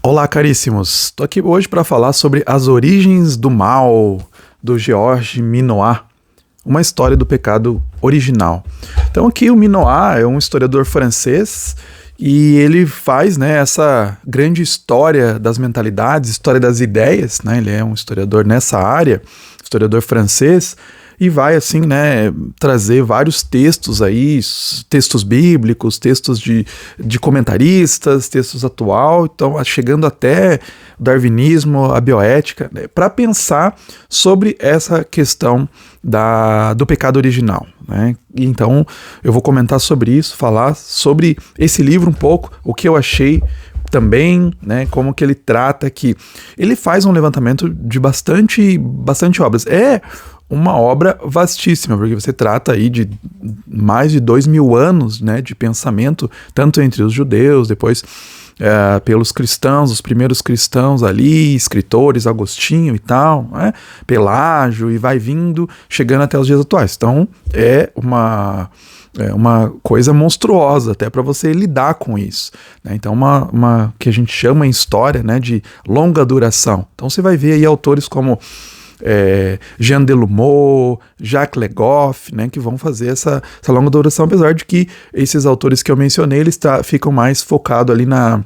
Olá, caríssimos. Estou aqui hoje para falar sobre As Origens do Mal, do Georges Minoir, uma história do pecado original. Então aqui o Minoir é um historiador francês e ele faz, essa grande história das mentalidades, história das ideias, Ele é um historiador nessa área, historiador francês, e vai, assim, trazer vários textos aí, textos bíblicos, textos de comentaristas, textos atual, então chegando até o darwinismo, a bioética, para pensar sobre essa questão do pecado original, E então eu vou comentar sobre isso, falar sobre esse livro um pouco, o que eu achei também, como que ele trata que ele faz um levantamento de bastante obras. É uma obra vastíssima, porque você trata aí de mais de 2000 anos, de pensamento, tanto entre os judeus, depois pelos cristãos, os primeiros cristãos ali, escritores, Agostinho e tal, Pelágio, e vai vindo, chegando até os dias atuais. Então é uma coisa monstruosa até para você lidar com isso, Então uma que a gente chama em história, de longa duração. Então você vai ver aí autores como Jean Delumeau, Jacques Le Goff, que vão fazer essa longa duração, apesar de que esses autores que eu mencionei, eles ficam mais focados ali na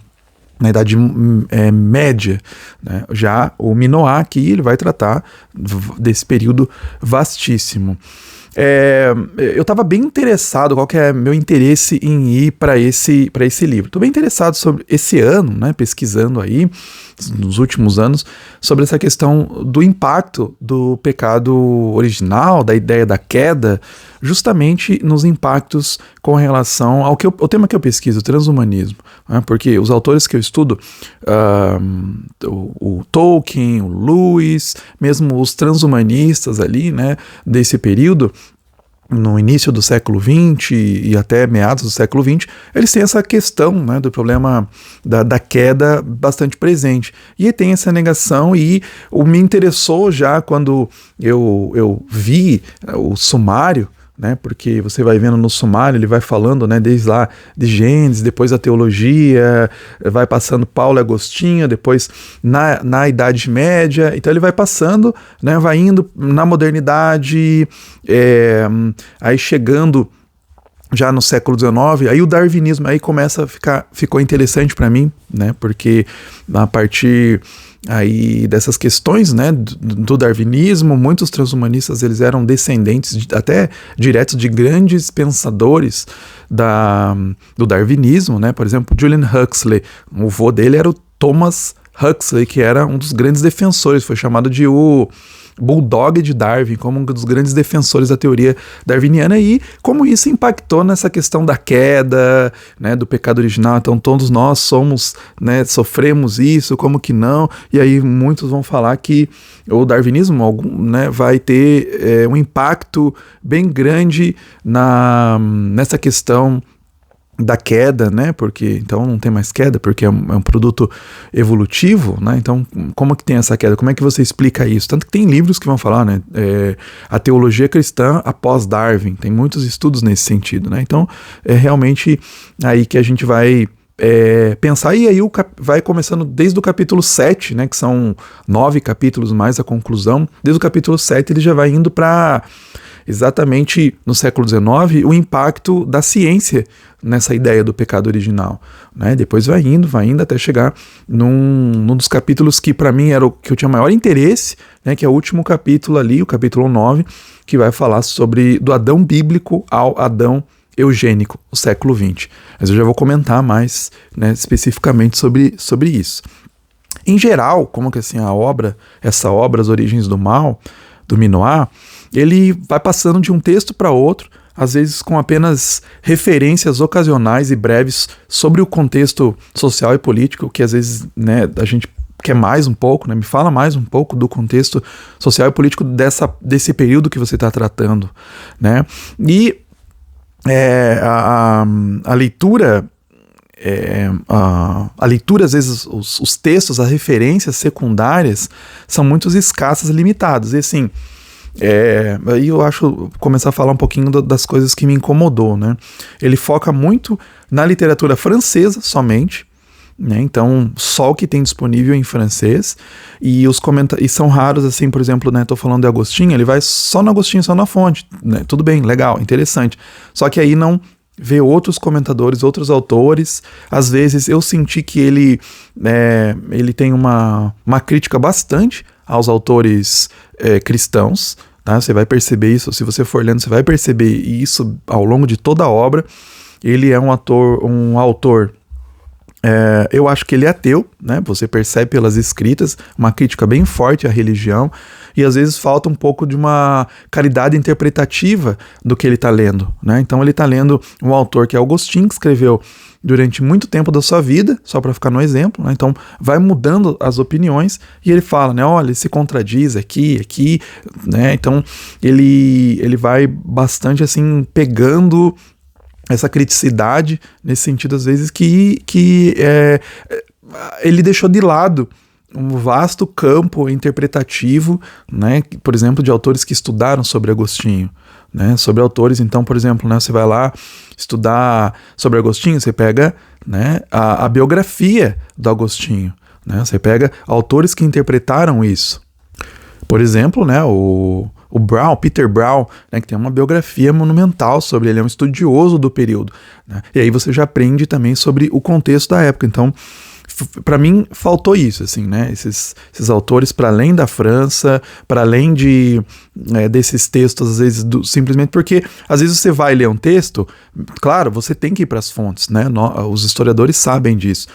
Idade Média, Já o Minoir aqui, ele vai tratar desse período vastíssimo. Eu estava bem interessado, qual que é meu interesse em ir para esse livro? Estou bem interessado sobre esse ano, pesquisando aí, nos últimos anos, sobre essa questão do impacto do pecado original, da ideia da queda, justamente nos impactos com relação ao tema que eu pesquiso, o transhumanismo. Porque os autores que eu estudo, o Tolkien, o Lewis, mesmo os transhumanistas ali, desse período, no início do século XX e até meados do século XX, eles têm essa questão do problema da queda bastante presente. E tem essa negação, e me interessou já quando eu vi o sumário, porque você vai vendo no sumário, ele vai falando, desde lá de Gênesis, depois a teologia, vai passando Paulo e Agostinho, depois na Idade Média, então ele vai passando, vai indo na modernidade, aí chegando já no século XIX, aí o darwinismo aí ficou interessante para mim, porque a partir aí dessas questões, do darwinismo, muitos transhumanistas eles eram descendentes até diretos de grandes pensadores do darwinismo, por exemplo, Julian Huxley, o avô dele era o Thomas Huxley, que era um dos grandes defensores, foi chamado de o Bulldog de Darwin, como um dos grandes defensores da teoria darwiniana, e como isso impactou nessa questão da queda, do pecado original. Então todos nós sofremos isso, como que não? E aí muitos vão falar que o darwinismo vai ter um impacto bem grande nessa questão da queda, porque então não tem mais queda, porque é um produto evolutivo, Então, como que tem essa queda? Como é que você explica isso? Tanto que tem livros que vão falar, a teologia cristã após Darwin, tem muitos estudos nesse sentido, Então, é realmente aí que a gente vai pensar, e aí vai começando desde o capítulo 7, que são 9 capítulos mais a conclusão. Desde o capítulo 7 ele já vai indo para exatamente no século XIX o impacto da ciência nessa ideia do pecado original, Depois vai indo até chegar num dos capítulos que para mim era o que eu tinha maior interesse, que é o último capítulo ali, o capítulo 9, que vai falar do Adão bíblico ao Adão eugênico, o século XX. Mas eu já vou comentar mais, especificamente sobre isso. Em geral, como que assim essa obra, As Origens do Mal, do Minoir, ele vai passando de um texto para outro, às vezes com apenas referências ocasionais e breves sobre o contexto social e político, que às vezes a gente quer mais um pouco, me fala mais um pouco do contexto social e político desse período que você está tratando, E a leitura, às vezes os textos, as referências secundárias são muito escassas e limitadas, e assim, aí eu acho, começar a falar um pouquinho das coisas que me incomodou, Ele foca muito na literatura francesa somente, né? Então, só o que tem disponível em francês, e e são raros, assim, por exemplo, né, tô falando de Agostinho, ele vai só no Agostinho, só na fonte, né? Tudo bem, legal, interessante. Só que aí não vê outros comentadores, outros autores. Às vezes eu senti que ele tem uma crítica bastante aos autores cristãos, tá? Você vai perceber isso, se você for lendo, você vai perceber isso ao longo de toda a obra. Ele é um autor, eu acho que ele é ateu, né? Você percebe pelas escritas, uma crítica bem forte à religião, e às vezes falta um pouco de uma caridade interpretativa do que ele está lendo, né? Então ele está lendo um autor que é Agostinho, que escreveu durante muito tempo da sua vida, só para ficar no exemplo, né? Então vai mudando as opiniões, e ele fala, né? Olha, ele se contradiz aqui, né? Então ele vai bastante assim pegando essa criticidade, nesse sentido, às vezes, que ele deixou de lado um vasto campo interpretativo, né, por exemplo, de autores que estudaram sobre Agostinho, né, sobre autores, então, por exemplo, né, você vai lá estudar sobre Agostinho, você pega, né, a biografia do Agostinho, né, você pega autores que interpretaram isso. Por exemplo, né, o Brown, Peter Brown, né, que tem uma biografia monumental sobre ele, é um estudioso do período, né, e aí você já aprende também sobre o contexto da época. Então, para mim, faltou isso, assim, né, esses autores, para além da França, para além desses textos, às vezes, simplesmente porque, às vezes você vai ler um texto, claro, você tem que ir para as fontes, né, os historiadores sabem disso,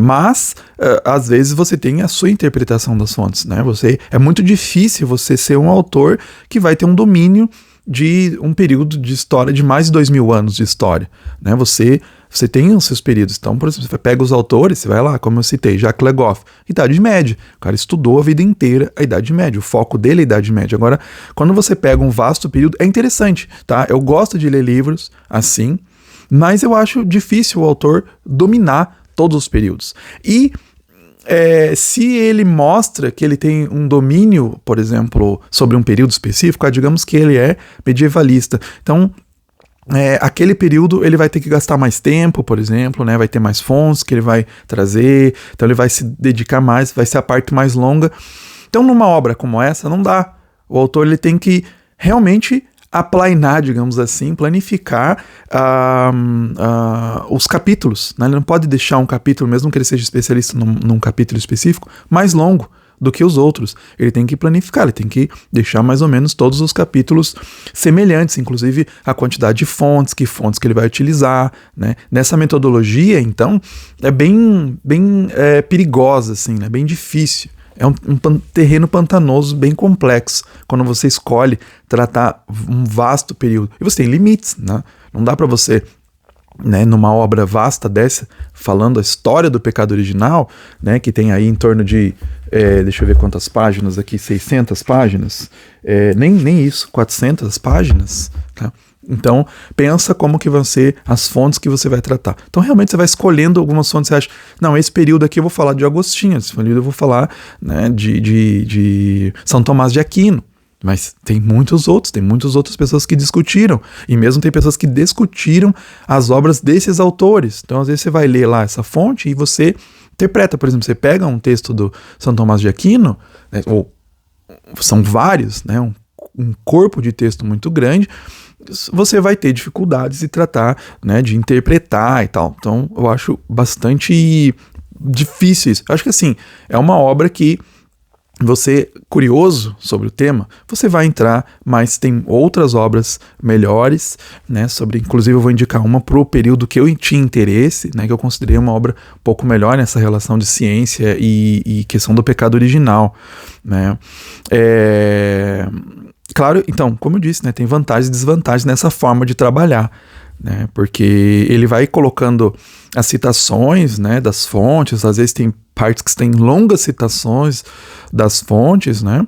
mas às vezes você tem a sua interpretação das fontes, né? É muito difícil você ser um autor que vai ter um domínio de um período de história de mais de 2000 anos de história, né? Você tem os seus períodos. Então, por exemplo, você pega os autores, você vai lá, como eu citei, Jacques Le Goff, Idade Média. O cara estudou a vida inteira a Idade Média, o foco dele é a Idade Média. Agora, quando você pega um vasto período, é interessante, tá? Eu gosto de ler livros assim, mas eu acho difícil o autor dominar todos os períodos. E se ele mostra que ele tem um domínio, por exemplo, sobre um período específico, digamos que ele é medievalista. Então, aquele período ele vai ter que gastar mais tempo, por exemplo, né? Vai ter mais fontes que ele vai trazer, então ele vai se dedicar mais, vai ser a parte mais longa. Então, numa obra como essa, não dá. O autor ele tem que realmente aplainar, digamos assim, planificar os capítulos, né? Ele não pode deixar um capítulo, mesmo que ele seja especialista num capítulo específico, mais longo do que os outros. Ele tem que planificar, ele tem que deixar mais ou menos todos os capítulos semelhantes, inclusive a quantidade de fontes que ele vai utilizar, né? Nessa metodologia, então, é bem perigosa, assim, né? Bem difícil. É um terreno pantanoso bem complexo quando você escolhe tratar um vasto período. E você tem limites, né? Não dá para você, né, numa obra vasta dessa, falando a história do pecado original, né, que tem aí em torno de, deixa eu ver quantas páginas aqui, 600 páginas, nem isso, 400 páginas, tá? Então, pensa como que vão ser as fontes que você vai tratar. Então, realmente, você vai escolhendo algumas fontes, você acha, não, esse período aqui eu vou falar de Agostinho, esse período eu vou falar, né, de São Tomás de Aquino, mas tem muitas outras pessoas que discutiram, e mesmo tem pessoas que discutiram as obras desses autores. Então, às vezes, você vai ler lá essa fonte e você interpreta, por exemplo, você pega um texto do São Tomás de Aquino, né, ou são vários, né, um corpo de texto muito grande, você vai ter dificuldades de tratar, né, de interpretar e tal. Então, eu acho bastante difícil isso. Eu acho que, assim, é uma obra que você, curioso sobre o tema, você vai entrar, mas tem outras obras melhores, né, inclusive eu vou indicar uma pro período que eu tinha interesse, né, que eu considerei uma obra um pouco melhor nessa relação de ciência e questão do pecado original, né. Claro, então, como eu disse, né, tem vantagens e desvantagens nessa forma de trabalhar, né, porque ele vai colocando as citações, né, das fontes, às vezes tem partes que têm longas citações das fontes, né,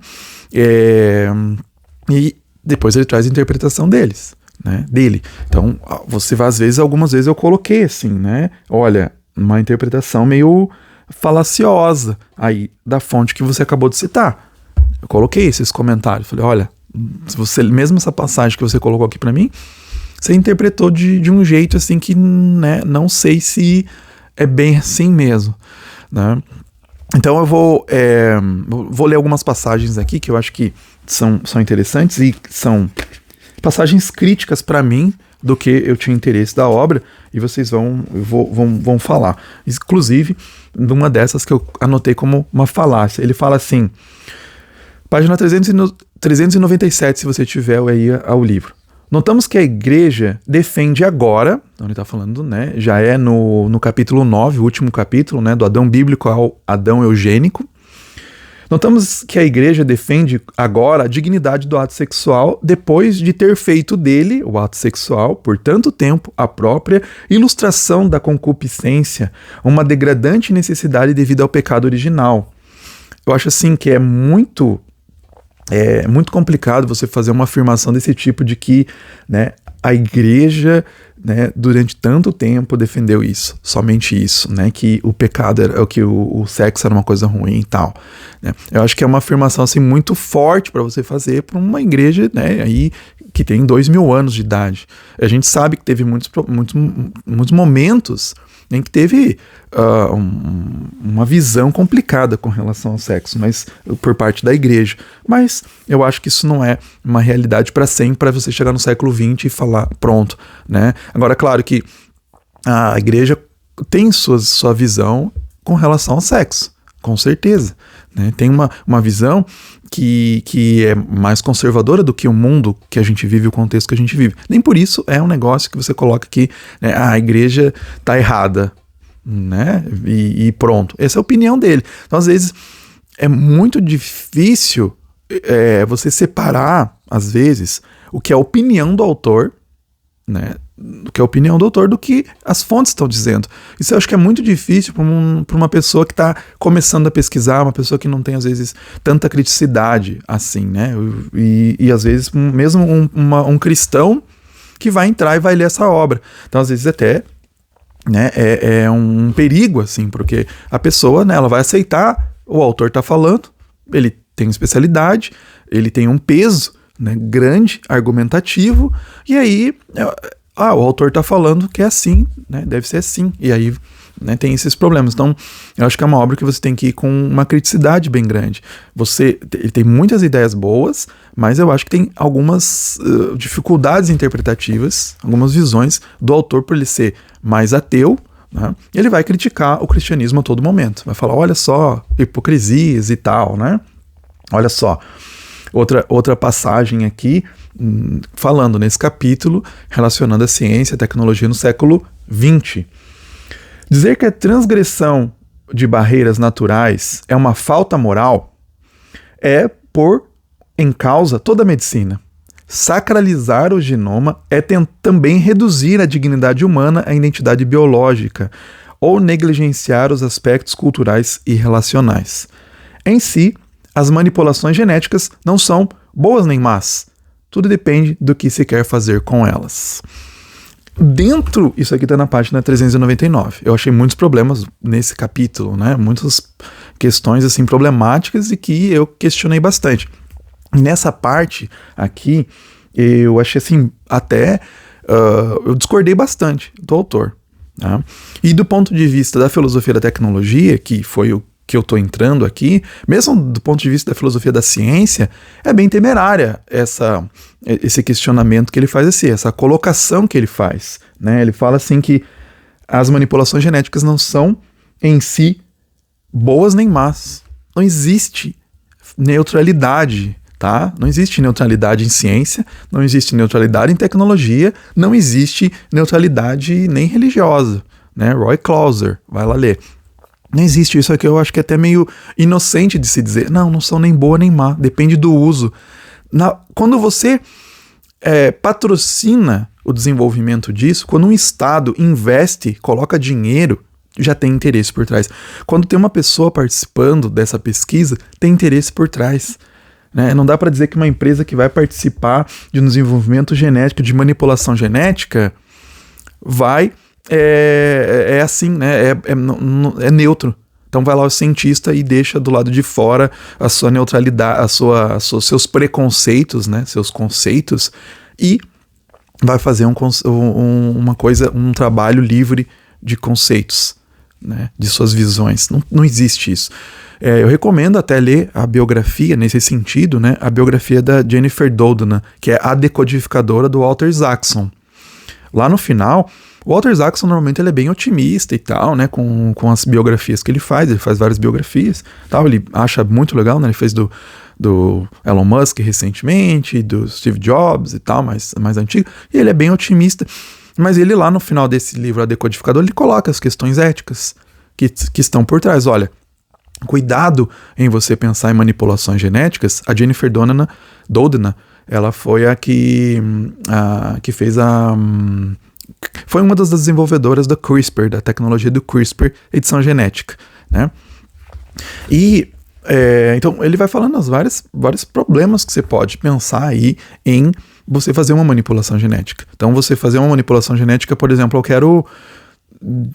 e depois ele traz a interpretação dele. Então, algumas vezes eu coloquei assim, né, olha, uma interpretação meio falaciosa aí da fonte que você acabou de citar. Eu coloquei esses comentários, falei, olha, mesmo essa passagem que você colocou aqui para mim, você interpretou de um jeito assim que, né, não sei se é bem assim mesmo, né? Então eu vou ler algumas passagens aqui que eu acho que são interessantes e são passagens críticas para mim do que eu tinha interesse da obra, e vocês vão falar. Inclusive, numa dessas que eu anotei como uma falácia. Ele fala assim, página 397, se você tiver aí ao livro. Notamos que a igreja defende agora, então ele está falando, né, já é no capítulo 9, o último capítulo, né, do Adão bíblico ao Adão eugênico. Notamos que a igreja defende agora a dignidade do ato sexual depois de ter feito dele, o ato sexual, por tanto tempo, a própria ilustração da concupiscência, uma degradante necessidade devido ao pecado original. Eu acho assim que é muito complicado você fazer uma afirmação desse tipo de que, né, a igreja, né, durante tanto tempo defendeu isso, somente isso, né, que o pecado era que o sexo era uma coisa ruim e tal, né. Eu acho que é uma afirmação assim muito forte para você fazer para uma igreja, né, aí que tem 2000 anos de idade. A gente sabe que teve muitos momentos em que teve uma visão complicada com relação ao sexo, mas por parte da igreja. Mas eu acho que isso não é uma realidade para sempre, para você chegar no século XX e falar, pronto, né? Agora, claro que a igreja tem sua visão com relação ao sexo, com certeza, né? Tem uma visão que é mais conservadora do que o mundo que a gente vive, o contexto que a gente vive. Nem por isso é um negócio que você coloca aqui, né, a igreja tá errada, né? E pronto. Essa é a opinião dele. Então, às vezes, é muito difícil você separar, às vezes, o que é a opinião do autor, né? O que é a opinião do autor do que as fontes estão dizendo. Isso eu acho que é muito difícil para uma pessoa que está começando a pesquisar, uma pessoa que não tem, às vezes, tanta criticidade assim, né? E às vezes, mesmo um cristão que vai entrar e vai ler essa obra. Então, às vezes, até, né, é um perigo, assim, porque a pessoa, né, ela vai aceitar, o autor está falando, ele tem especialidade, ele tem um peso, né, grande, argumentativo, e aí o autor está falando que é assim, né, deve ser assim, e aí, né, tem esses problemas. Então, eu acho que é uma obra que você tem que ir com uma criticidade bem grande. Ele tem muitas ideias boas, mas eu acho que tem algumas dificuldades interpretativas, algumas visões do autor por ele ser mais ateu, né, ele vai criticar o cristianismo a todo momento, vai falar, olha só, hipocrisias e tal, né, olha só. Outra passagem aqui, falando nesse capítulo, relacionando a ciência e a tecnologia no século XX. Dizer que a transgressão de barreiras naturais é uma falta moral é pôr em causa toda a medicina. Sacralizar o genoma é também reduzir a dignidade humana à identidade biológica ou negligenciar os aspectos culturais e relacionais. Em si, as manipulações genéticas não são boas nem más. Tudo depende do que se quer fazer com elas. Isso aqui está na página 399. Eu achei muitos problemas nesse capítulo, né? Muitas questões assim problemáticas e que eu questionei bastante. Nessa parte aqui, eu achei assim, até eu discordei bastante do autor. Tá? E do ponto de vista da filosofia da tecnologia, que foi o que eu estou entrando aqui, mesmo do ponto de vista da filosofia da ciência, é bem temerária esse questionamento que ele faz, essa colocação que ele faz, né? Ele fala assim que as manipulações genéticas não são em si boas nem más. Não existe neutralidade, tá? Não existe neutralidade em ciência, não existe neutralidade em tecnologia, não existe neutralidade nem religiosa, né? Roy Clauser, vai lá ler. Não existe isso aqui, eu acho que é até meio inocente de se dizer, não são nem boa nem má, depende do uso. Quando você patrocina o desenvolvimento disso, quando um Estado investe, coloca dinheiro, já tem interesse por trás. Quando tem uma pessoa participando dessa pesquisa, tem interesse por trás. Né? Não dá para dizer que uma empresa que vai participar de um desenvolvimento genético, de manipulação genética, vai... assim, né? É neutro. Então vai lá o cientista e deixa do lado de fora a sua neutralidade, seus preconceitos, né? Seus conceitos, e vai fazer um trabalho livre de conceitos. né, de suas visões. Não existe isso. Eu recomendo até ler a biografia, nesse sentido, né, a biografia da Jennifer Doudna, que é a decodificadora do Walter Isaacson. Lá no final, o Walter Isaacson normalmente ele é bem otimista e tal, né, com as biografias que ele faz várias biografias, tal, ele acha muito legal, né, ele fez do Elon Musk recentemente, do Steve Jobs e tal, mais antigo, e ele é bem otimista, mas ele lá no final desse livro, A Decodificador, ele coloca as questões éticas que estão por trás. Olha, cuidado em você pensar em manipulações genéticas. A Jennifer Doudna, ela foi a que fez foi uma das desenvolvedoras da CRISPR, da tecnologia do CRISPR, edição genética, né? E então ele vai falando vários problemas que você pode pensar aí em você fazer uma manipulação genética. Então você fazer uma manipulação genética, por exemplo, eu quero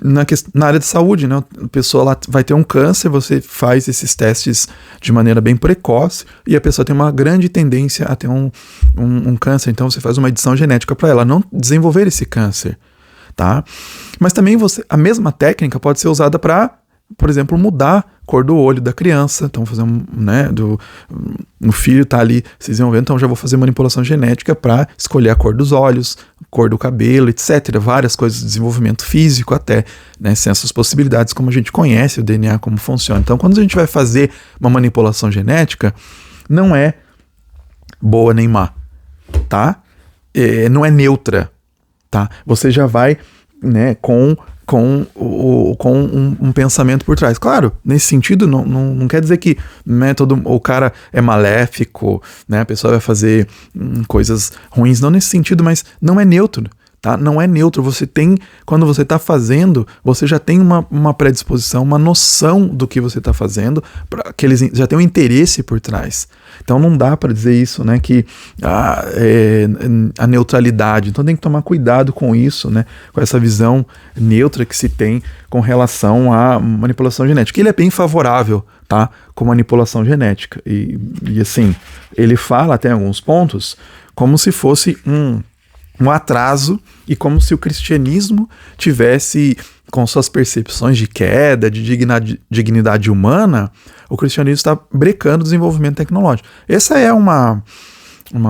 na área de saúde, né? A pessoa lá vai ter um câncer, você faz esses testes de maneira bem precoce e a pessoa tem uma grande tendência a ter um câncer, então você faz uma edição genética para ela não desenvolver esse câncer, tá? Mas também a mesma técnica pode ser usada para, por exemplo, mudar a cor do olho da criança. Então, fazer o filho tá ali se desenvolvendo, então já vou fazer manipulação genética para escolher a cor dos olhos, cor do cabelo, etc. Várias coisas de desenvolvimento físico até, né, sem essas possibilidades, como a gente conhece o DNA, como funciona. Então, quando a gente vai fazer uma manipulação genética, não é boa nem má, tá? Não é neutra, tá? Você já vai, né, com um pensamento por trás. Claro, nesse sentido, não quer dizer que o cara é maléfico, né, a pessoa vai fazer coisas ruins, não nesse sentido, mas não é neutro, tá? Não é neutro. Quando você está fazendo, você já tem uma predisposição, uma noção do que você está fazendo, que eles já tem um interesse por trás. Então não dá para dizer isso, né, que a neutralidade. Então tem que tomar cuidado com isso, né, com essa visão neutra que se tem com relação à manipulação genética. Ele é bem favorável, tá, com manipulação genética. E assim, ele fala até alguns pontos como se fosse um atraso e como se o cristianismo tivesse, com suas percepções de queda, de dignidade humana, o cristianismo está brecando o desenvolvimento tecnológico. Essa é uma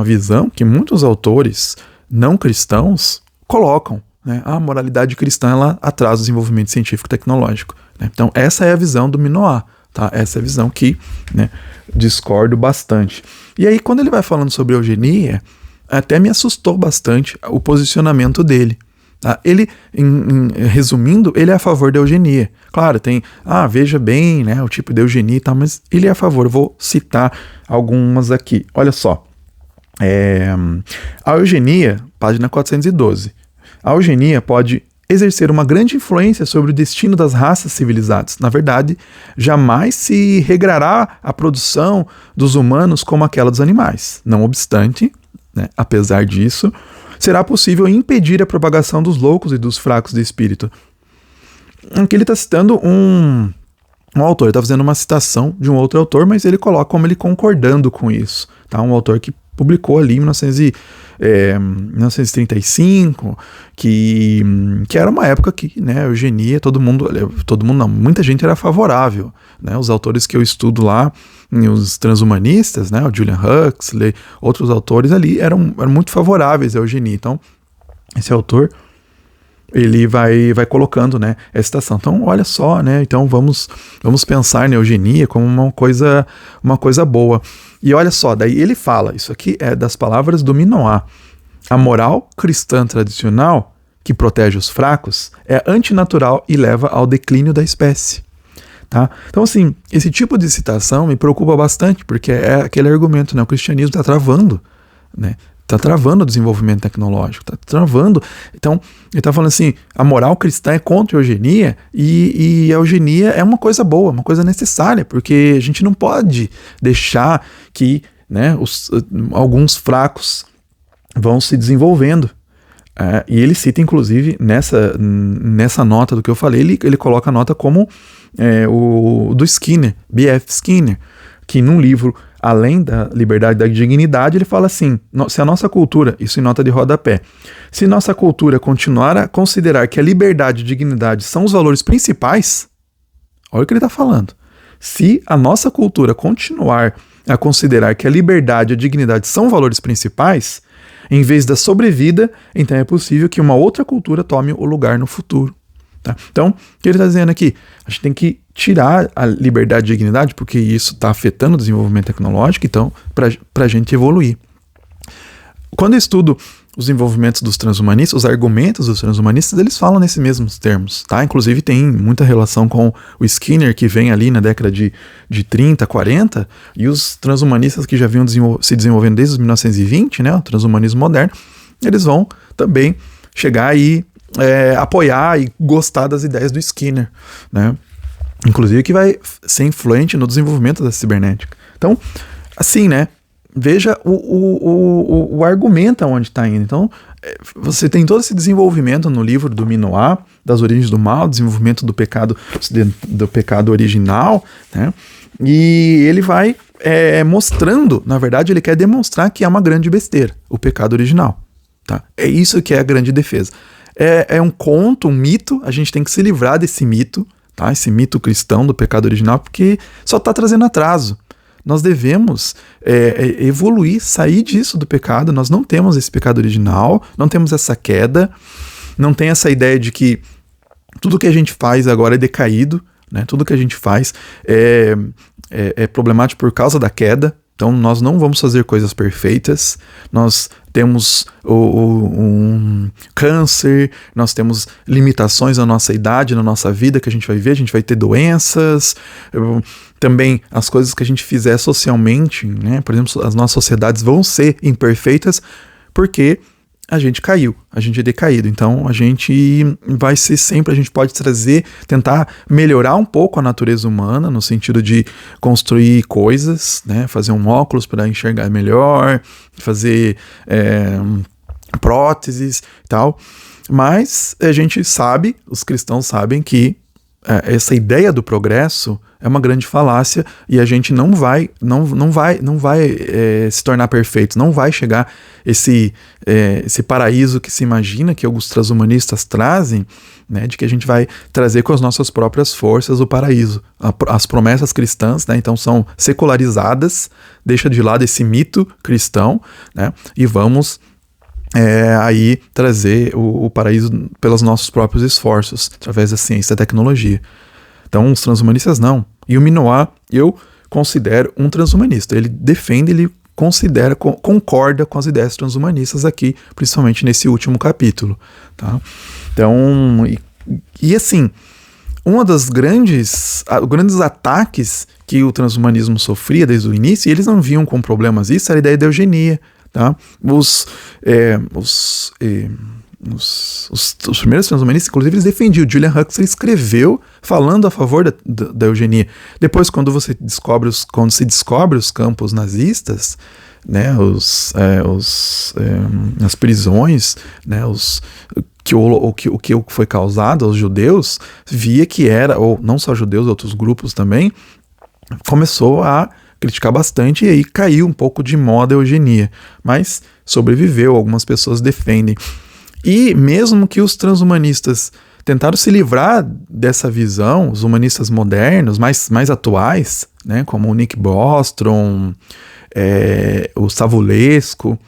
visão que muitos autores não cristãos colocam, né? A moralidade cristã ela atrasa o desenvolvimento científico e tecnológico, né? Então essa é a visão do Minoa, tá? Essa é a visão que, né, discordo bastante. E aí quando ele vai falando sobre eugenia, até me assustou bastante o posicionamento dele. Tá? Ele, resumindo, ele é a favor da eugenia. Claro, tem, veja bem, né, o tipo de eugenia e tal, mas ele é a favor. Eu vou citar algumas aqui. Olha só. A eugenia, página 412. A eugenia pode exercer uma grande influência sobre o destino das raças civilizadas. Na verdade, jamais se regrará a produção dos humanos como aquela dos animais. Não obstante, né, apesar disso, será possível impedir a propagação dos loucos e dos fracos de espírito. Aqui ele está citando um autor, ele está fazendo uma citação de um outro autor, mas ele coloca como ele concordando com isso. Tá? Um autor que publicou ali em 1935, que era uma época que, né, a eugenia, muita gente era favorável, né? Os autores que eu estudo lá, os transhumanistas, né, o Julian Huxley, outros autores ali eram muito favoráveis à eugenia. Então, esse autor, ele vai colocando, né, essa citação. Então, olha só, né, então vamos pensar na eugenia como uma coisa boa. E olha só, daí ele fala, isso aqui é das palavras do Minoa. A moral cristã tradicional, que protege os fracos, é antinatural e leva ao declínio da espécie. Tá? Então, assim, esse tipo de citação me preocupa bastante, porque é aquele argumento, né? O cristianismo está travando, né? Está travando o desenvolvimento tecnológico, está travando. Então, ele está falando assim, a moral cristã é contra a eugenia, e a eugenia é uma coisa boa, uma coisa necessária, porque a gente não pode deixar que, né, alguns fracos vão se desenvolvendo. E ele cita, inclusive, nessa nota do que eu falei, ele coloca a nota como o do Skinner, B.F. Skinner, que num livro Além da Liberdade e da Dignidade, ele fala assim, se a nossa cultura, isso em nota de rodapé, se nossa cultura continuar a considerar que a liberdade e a dignidade são os valores principais, Olha o que ele está falando. Se a nossa cultura continuar a considerar que a liberdade e a dignidade são valores principais, em vez da sobrevida, então é possível que uma outra cultura tome o lugar no futuro. Tá? Então, o que ele está dizendo aqui? A gente tem que tirar a liberdade e a dignidade, porque isso está afetando o desenvolvimento tecnológico, então, para a gente evoluir. Quando eu estudo os desenvolvimentos dos transhumanistas, os argumentos dos transhumanistas, eles falam nesses mesmos termos, tá? Inclusive tem muita relação com o Skinner, que vem ali na década de 30, 40, e os transhumanistas que já vinham se desenvolvendo desde os 1920, né, o transhumanismo moderno, eles vão também chegar e apoiar e gostar das ideias do Skinner, né? Inclusive que vai ser influente no desenvolvimento da cibernética. Então, assim, né? Veja o argumento aonde está indo. Então, você tem todo esse desenvolvimento no livro do Minoá, das origens do mal, desenvolvimento do pecado original, né? E ele vai mostrando, na verdade, ele quer demonstrar que é uma grande besteira, o pecado original. Tá? É isso que é a grande defesa. É um conto, um mito, a gente tem que se livrar desse mito, tá? Esse mito cristão do pecado original, porque só está trazendo atraso. Nós devemos evoluir, sair disso do pecado. Nós não temos esse pecado original, não temos essa queda, não tem essa ideia de que tudo que a gente faz agora é decaído, né? Tudo que a gente faz é problemático por causa da queda. Então nós não vamos fazer coisas perfeitas, nós temos um câncer, nós temos limitações na nossa idade, na nossa vida que a gente vai viver, a gente vai ter doenças, também as coisas que a gente fizer socialmente, né? Por exemplo, as nossas sociedades vão ser imperfeitas porque a gente caiu, a gente é decaído, então a gente vai ser sempre, a gente pode tentar melhorar um pouco a natureza humana, no sentido de construir coisas, né, fazer um óculos para enxergar melhor, fazer próteses e tal, mas a gente sabe, os cristãos sabem que essa ideia do progresso é uma grande falácia e a gente não vai se tornar perfeito, não vai chegar esse paraíso que se imagina, que alguns transhumanistas trazem, né, de que a gente vai trazer com as nossas próprias forças o paraíso. As promessas cristãs, né, então são secularizadas, deixa de lado esse mito cristão, né, e vamos aí trazer o paraíso pelos nossos próprios esforços, através da ciência e da tecnologia. Então os transhumanistas não. E o Minoá eu considero um transhumanista. Ele defende, ele considera, concorda com as ideias transhumanistas aqui, principalmente nesse último capítulo. Tá? Então, e assim, um dos grandes ataques que o transhumanismo sofria desde o início, e eles não viam com problemas isso, era a ideia da eugenia. Tá? Os primeiros transhumanistas, inclusive, eles defendiam. Julian Huxley escreveu falando a favor da eugenia. Depois, quando se descobre os campos nazistas, né, as prisões, né, o que foi causado aos judeus, via que era, ou não só judeus, outros grupos também, começou a criticar bastante e aí caiu um pouco de moda a eugenia, mas sobreviveu, algumas pessoas defendem. E mesmo que os transhumanistas tentaram se livrar dessa visão, os humanistas modernos, mais atuais, né, como o Nick Bostrom, o Savulesco,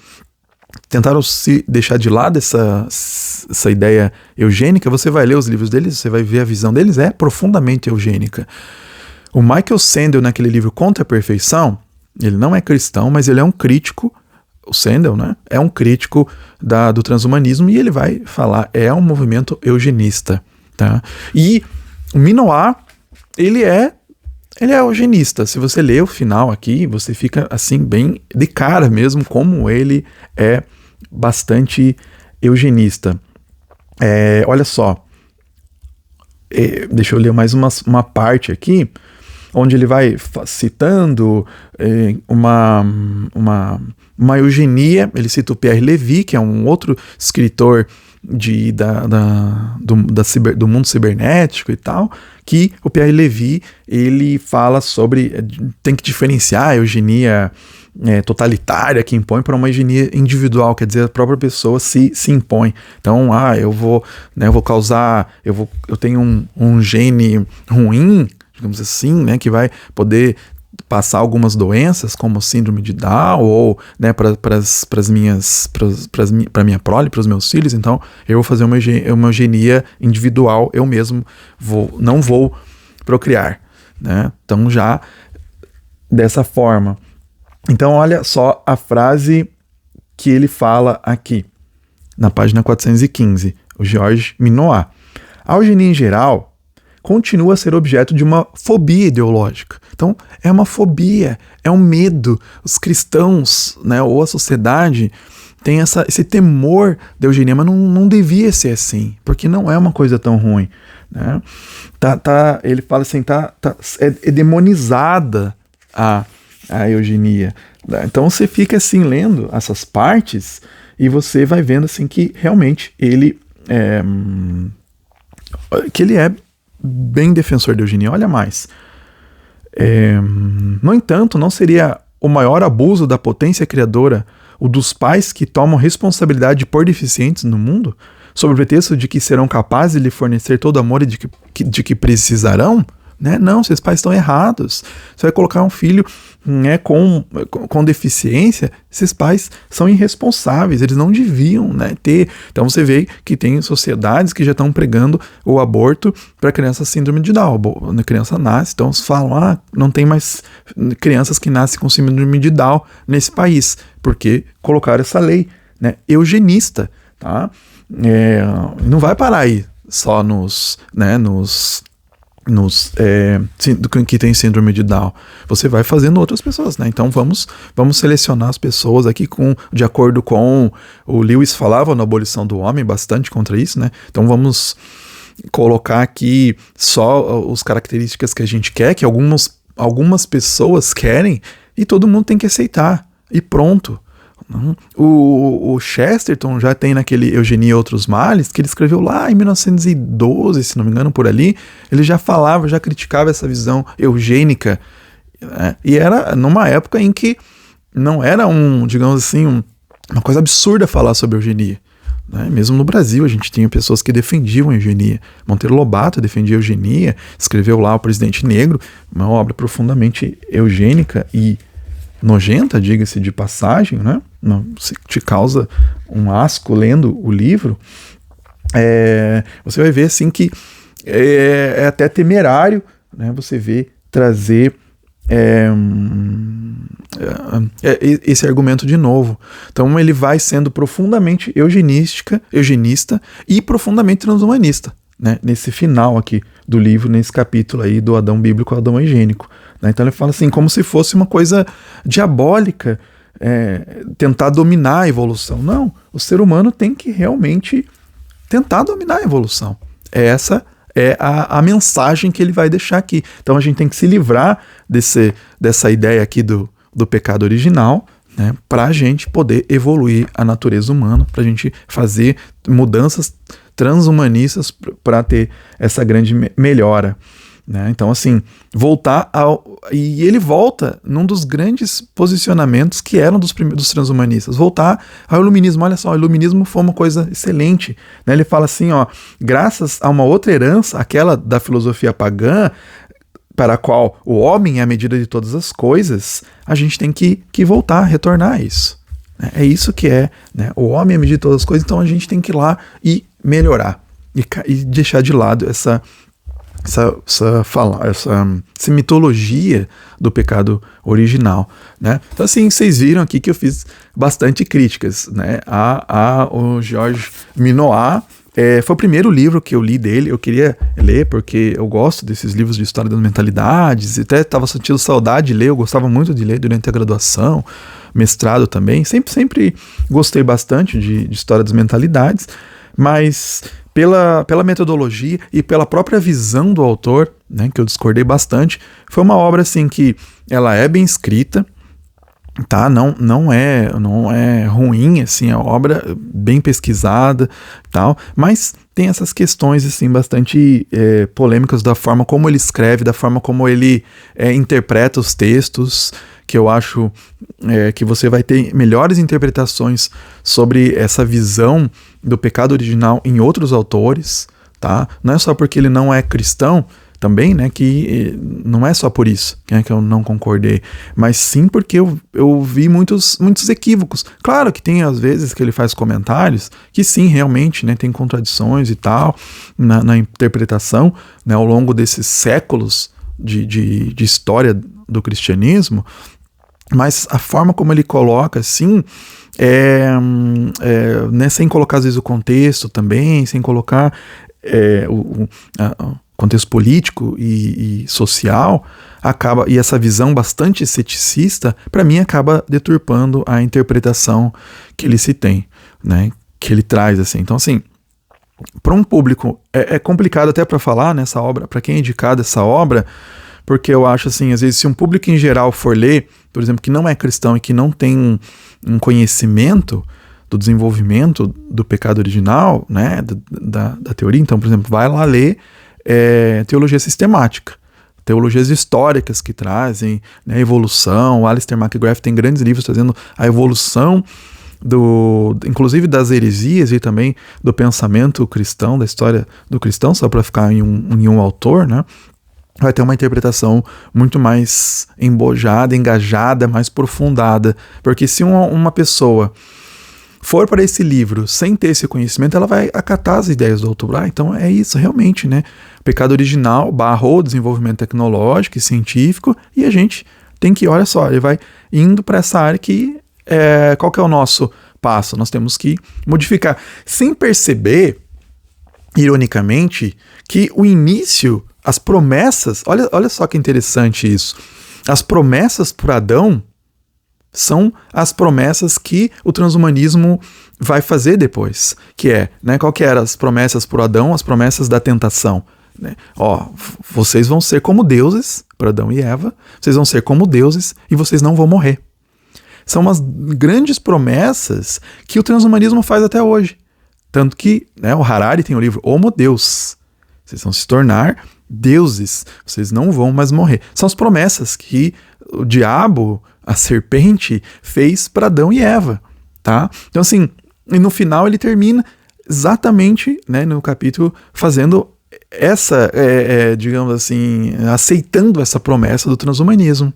tentaram se deixar de lado essa ideia eugênica. Você vai ler os livros deles, você vai ver a visão deles, é profundamente eugênica. O Michael Sandel, naquele livro Contra a Perfeição, ele não é cristão, mas ele é um crítico, o Sandel, né? É um crítico do transhumanismo e ele vai falar, é um movimento eugenista. Tá? E o Minoá, ele é eugenista. Se você lê o final aqui, você fica assim bem de cara mesmo, como ele é bastante eugenista. Olha só, deixa eu ler mais uma parte aqui, onde ele vai citando uma eugenia. Ele cita o Pierre Levy, que é um outro escritor do mundo cibernético e tal, que o Pierre Levy, ele fala sobre, tem que diferenciar a eugenia totalitária que impõe para uma eugenia individual, quer dizer, a própria pessoa se impõe. Então, eu vou causar, eu tenho um gene ruim, digamos assim, né, que vai poder passar algumas doenças, como síndrome de Down, ou, né, para minha prole, para os meus filhos. Então, eu vou fazer uma eugenia individual, eu mesmo não vou procriar, né? Então, já dessa forma. Então, olha só a frase que ele fala aqui, na página 415, o Georges Minoat. A eugenia em geral continua a ser objeto de uma fobia ideológica. Então, é uma fobia, é um medo. Os cristãos, né, ou a sociedade tem esse temor da eugenia, mas não devia ser assim, porque não é uma coisa tão ruim, né? Ele fala assim, é demonizada a eugenia. Então, você fica assim lendo essas partes e você vai vendo assim que realmente ele é bem defensor da eugenia. Olha mais. No entanto, não seria o maior abuso da potência criadora o dos pais que tomam responsabilidade de pôr deficientes no mundo, sob o pretexto de que serão capazes de lhe fornecer todo o amor e de que precisarão? Né? Não, esses pais estão errados. Você vai colocar um filho, né, com deficiência, esses pais são irresponsáveis, eles não deviam, né, ter. Então você vê que tem sociedades que já estão pregando o aborto para criança síndrome de Down. A criança nasce, então eles falam, não tem mais crianças que nascem com síndrome de Down nesse país, porque colocaram essa lei, né, eugenista, tá? Não vai parar aí só que tem síndrome de Down. Você vai fazendo outras pessoas, né? Então vamos selecionar as pessoas aqui de acordo com o Lewis falava na Abolição do Homem, bastante contra isso, né? Então vamos colocar aqui só as características que a gente quer, que algumas pessoas querem, e todo mundo tem que aceitar, e pronto. O Chesterton já tem naquele Eugenia e Outros Males, que ele escreveu lá em 1912, se não me engano, por ali, ele já criticava essa visão eugênica, né? E era numa época em que não era digamos assim, uma coisa absurda falar sobre eugenia, né? Mesmo no Brasil a gente tinha pessoas que defendiam a eugenia. Monteiro Lobato defendia a eugenia, escreveu lá O Presidente Negro, uma obra profundamente eugênica e nojenta, diga-se de passagem, né? Se te causa um asco lendo o livro, você vai ver assim que é até temerário, né? Você vê trazer esse argumento de novo. Então ele vai sendo profundamente eugenista e profundamente transhumanista, né? Nesse final aqui do livro, nesse capítulo aí do Adão bíblico ao Adão eugênico, né? Então ele fala assim, como se fosse uma coisa diabólica, tentar dominar a evolução. Não, o ser humano tem que realmente tentar dominar a evolução. Essa é a mensagem que ele vai deixar aqui. Então a gente tem que se livrar dessa ideia aqui do pecado original, né, para a gente poder evoluir a natureza humana, para a gente fazer mudanças transhumanistas para ter essa grande melhora, né? Então, assim, e ele volta num dos grandes posicionamentos que eram dos transhumanistas, voltar ao iluminismo. Olha só, o iluminismo foi uma coisa excelente, né? Ele fala assim, graças a uma outra herança, aquela da filosofia pagã, para a qual o homem é a medida de todas as coisas, a gente tem que voltar, retornar a isso. É isso que é, né? O homem é a medida de todas as coisas, então a gente tem que ir lá e melhorar, e deixar de lado essa mitologia do pecado original, né? Então, assim, vocês viram aqui que eu fiz bastante críticas, né, o Georges Minoat. Foi o primeiro livro que eu li dele. Eu queria ler porque eu gosto desses livros de história das mentalidades, até estava sentindo saudade de ler. Eu gostava muito de ler durante a graduação, mestrado também, sempre gostei bastante de história das mentalidades, mas pela metodologia e pela própria visão do autor, né, que eu discordei bastante, foi uma obra assim que ela é bem escrita, tá? Não é ruim, assim, a obra bem pesquisada, tal, mas tem essas questões assim bastante polêmicas da forma como ele escreve, da forma como ele interpreta os textos, que eu acho que você vai ter melhores interpretações sobre essa visão do pecado original em outros autores, tá? Não é só porque ele não é cristão, também, né, que não é só por isso, né, que eu não concordei, mas sim porque eu vi muitos equívocos. Claro que tem às vezes que ele faz comentários que sim, realmente, né, tem contradições e tal na interpretação, né, ao longo desses séculos de história do cristianismo, mas a forma como ele coloca, assim, né, sem colocar às vezes o contexto também, sem colocar o contexto político e social, e essa visão bastante ceticista, para mim acaba deturpando a interpretação que ele se tem, né, que ele traz, assim. Então, assim, para um público, é complicado até para falar nessa obra, para quem é indicado essa obra, porque eu acho assim, às vezes se um público em geral for ler, por exemplo, que não é cristão e que não tem um conhecimento do desenvolvimento do pecado original, né, da teoria, então, por exemplo, vai lá ler teologia sistemática, teologias históricas que trazem, né, evolução. O Alistair McGrath tem grandes livros trazendo a evolução inclusive das heresias e também do pensamento cristão, da história do cristão, só para ficar em um autor, né? Vai ter uma interpretação muito mais embojada, engajada, mais aprofundada, porque se uma pessoa for para esse livro sem ter esse conhecimento, ela vai acatar as ideias do autor. Então é isso, realmente, né? O pecado original barrou o desenvolvimento tecnológico e científico, e a gente tem que, olha só, ele vai indo para essa área que qual que é o nosso passo? Nós temos que modificar, sem perceber, ironicamente, que o início, as promessas, olha só que interessante isso, as promessas por Adão são as promessas que o transhumanismo vai fazer depois, que né, qual que eram as promessas por Adão? As promessas da tentação, né? Vocês vão ser como deuses, para Adão e Eva, vocês vão ser como deuses e vocês não vão morrer. São umas grandes promessas que o transhumanismo faz até hoje. Tanto que, né, o Harari tem o livro Homo Deus. Vocês vão se tornar deuses, vocês não vão mais morrer. São as promessas que o diabo, a serpente, fez para Adão e Eva. Tá? Então, assim, e no final ele termina exatamente, né, no capítulo fazendo essa, digamos assim, aceitando essa promessa do transhumanismo.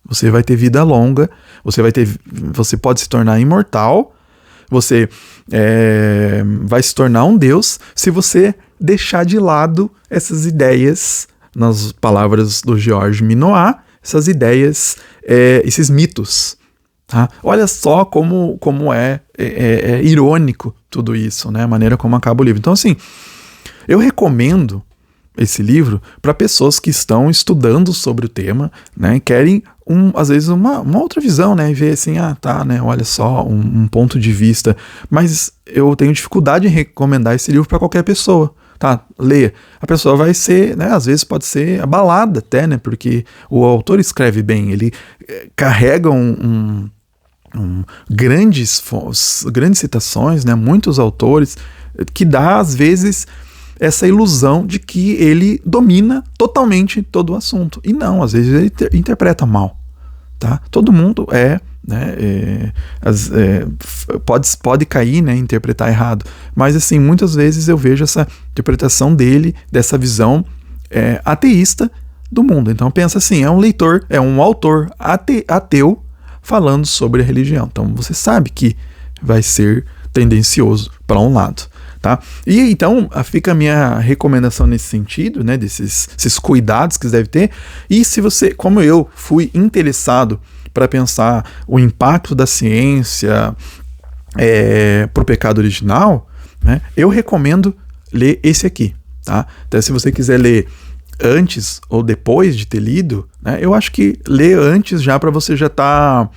Você vai ter vida longa, você pode se tornar imortal, você vai se tornar um Deus se você deixar de lado essas ideias, nas palavras do Georges Minoat, essas ideias, esses mitos. Tá? Olha só como é irônico tudo isso, né? A maneira como acaba o livro. Então, assim, eu recomendo esse livro para pessoas que estão estudando sobre o tema, né, e querem às vezes uma outra visão, né, e ver assim, tá, né, olha só, um ponto de vista, mas eu tenho dificuldade em recomendar esse livro para qualquer pessoa, tá, leia. A pessoa vai ser, né, às vezes pode ser abalada até, né, porque o autor escreve bem, ele carrega grandes citações, né, muitos autores, que dá às vezes essa ilusão de que ele domina totalmente todo o assunto. E não, às vezes ele interpreta mal. Tá? Todo mundo pode cair, né, interpretar errado. Mas assim, muitas vezes eu vejo essa interpretação dele, dessa visão ateísta do mundo. Então pensa assim, é um autor ateu falando sobre a religião. Então você sabe que vai ser tendencioso para um lado. Tá? E então fica a minha recomendação nesse sentido, né, esses cuidados que você deve ter. E se você, como eu, fui interessado para pensar o impacto da ciência para o pecado original, né, eu recomendo ler esse aqui. Tá? Então, se você quiser ler antes ou depois de ter lido, né, eu acho que ler antes já para você já estar,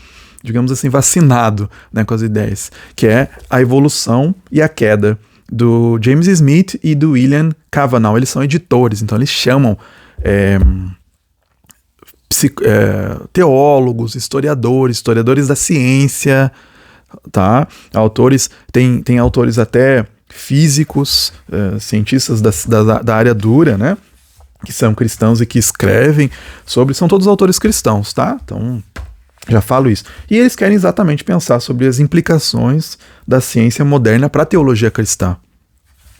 digamos assim, vacinado, né, com as ideias, que é A Evolução e a Queda, do James Smith e do William Cavanaugh. Eles são editores, então eles chamam teólogos, historiadores da ciência, tá? Tem autores até físicos, cientistas da área dura, né? Que são cristãos e que escrevem são todos autores cristãos, tá? Então, já falo isso. E eles querem exatamente pensar sobre as implicações da ciência moderna para a teologia cristã.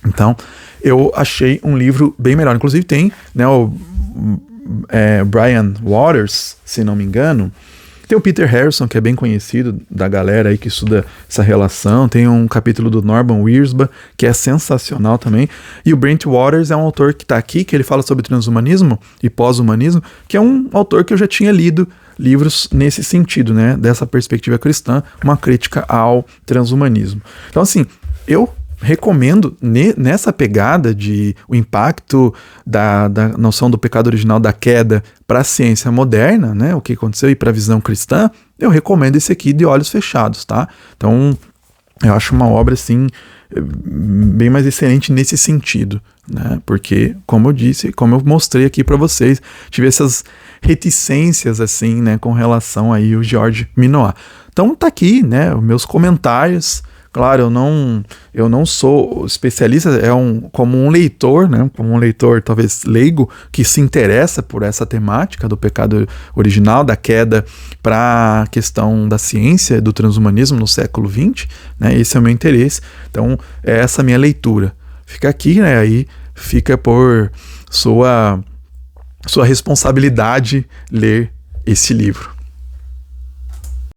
Então, eu achei um livro bem melhor. Inclusive tem, né, o Brian Waters, se não me engano. Tem o Peter Harrison, que é bem conhecido da galera aí que estuda essa relação. Tem um capítulo do Norman Wirsba, que é sensacional também. E o Brent Waters é um autor que está aqui, que ele fala sobre transhumanismo e pós-humanismo, que é um autor que eu já tinha lido livros nesse sentido, né? Dessa perspectiva cristã, uma crítica ao transhumanismo. Então, assim, eu recomendo nessa pegada de o impacto da noção do pecado original, da queda, para a ciência moderna, né, o que aconteceu, e para a visão cristã, eu recomendo esse aqui de olhos fechados, tá? Então, eu acho uma obra, assim, bem mais excelente nesse sentido, né? Porque, como eu disse, como eu mostrei aqui para vocês, tive essas reticências, assim, né, com relação aí ao George Minoir. Então, tá aqui, né, os meus comentários. Claro, eu não sou especialista, como um leitor, né? Como um leitor talvez leigo, que se interessa por essa temática do pecado original, da queda, para a questão da ciência, do transhumanismo no século XX, né? Esse é o meu interesse. Então, é essa minha leitura. Fica aqui, né? Aí fica por sua responsabilidade ler esse livro.